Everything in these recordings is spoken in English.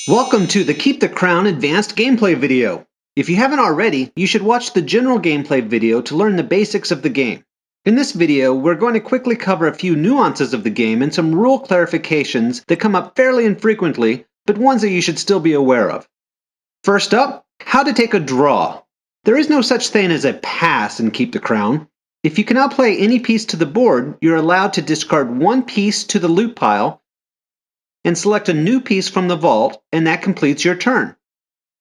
Welcome to the Keep the Crown Advanced Gameplay video. If you haven't already, you should watch the general gameplay video to learn the basics of the game. In this video, we're going to quickly cover a few nuances of the game and some rule clarifications that come up fairly infrequently, but ones that you should still be aware of. First up, how to take a draw. There is no such thing as a pass in Keep the Crown. If you cannot play any piece to the board, you're allowed to discard one piece to the loot pile and select a new piece from the vault, and that completes your turn.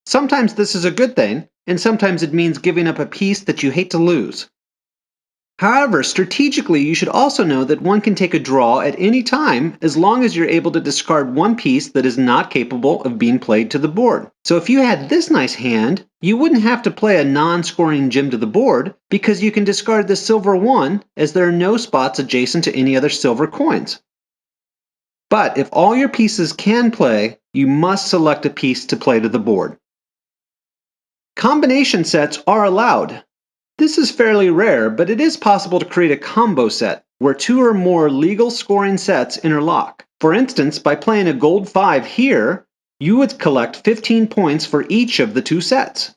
Sometimes this is a good thing, and sometimes it means giving up a piece that you hate to lose. However, strategically, you should also know that one can take a draw at any time as long as you're able to discard one piece that is not capable of being played to the board. So if you had this nice hand, you wouldn't have to play a non-scoring gem to the board because you can discard the silver 1 as there are no spots adjacent to any other silver coins. But if all your pieces can play, you must select a piece to play to the board. Combination sets are allowed. This is fairly rare, but it is possible to create a combo set, where 2 or more legal scoring sets interlock. For instance, by playing a gold 5 here, you would collect 15 points for each of the 2 sets.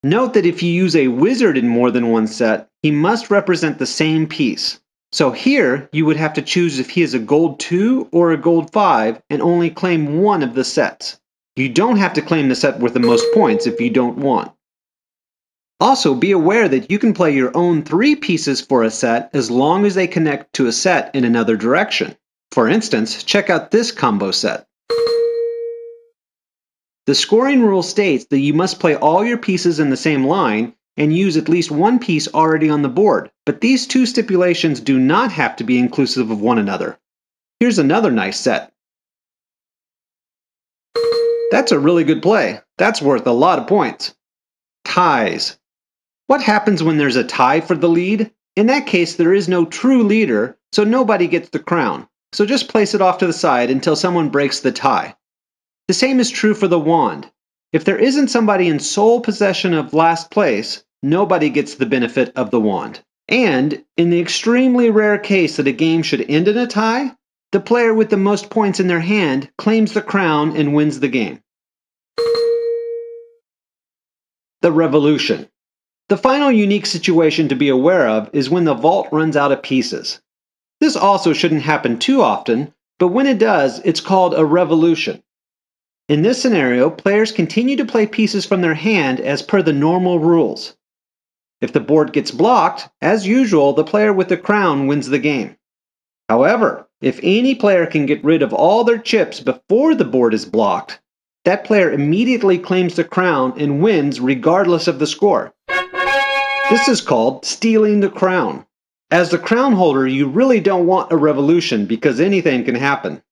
Note that if you use a wizard in more than one set, he must represent the same piece. So here, you would have to choose if he is a gold 2 or a gold 5 and only claim one of the sets. You don't have to claim the set with the most points if you don't want. Also, be aware that you can play your own 3 pieces for a set as long as they connect to a set in another direction. For instance, check out this combo set. The scoring rule states that you must play all your pieces in the same line and use at least one piece already on the board, but these 2 stipulations do not have to be inclusive of one another. Here's another nice set. That's a really good play. That's worth a lot of points. Ties. What happens when there's a tie for the lead? In that case, there is no true leader, so nobody gets the crown. So just place it off to the side until someone breaks the tie. The same is true for the wand. If there isn't somebody in sole possession of last place, nobody gets the benefit of the wand. And, in the extremely rare case that a game should end in a tie, the player with the most points in their hand claims the crown and wins the game. The revolution. The final unique situation to be aware of is when the vault runs out of pieces. This also shouldn't happen too often, but when it does, it's called a revolution. In this scenario, players continue to play pieces from their hand as per the normal rules. If the board gets blocked, as usual, the player with the crown wins the game. However, if any player can get rid of all their chips before the board is blocked, that player immediately claims the crown and wins regardless of the score. This is called stealing the crown. As the crown holder, you really don't want a revolution because anything can happen.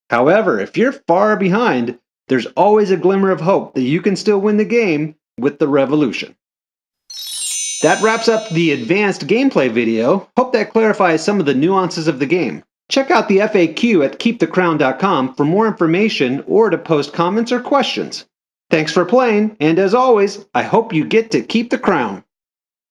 However, if you're far behind, there's always a glimmer of hope that you can still win the game with the revolution. That wraps up the advanced gameplay video. Hope that clarifies some of the nuances of the game. Check out the FAQ at keepthecrown.com for more information or to post comments or questions. Thanks for playing, and as always, I hope you get to keep the crown.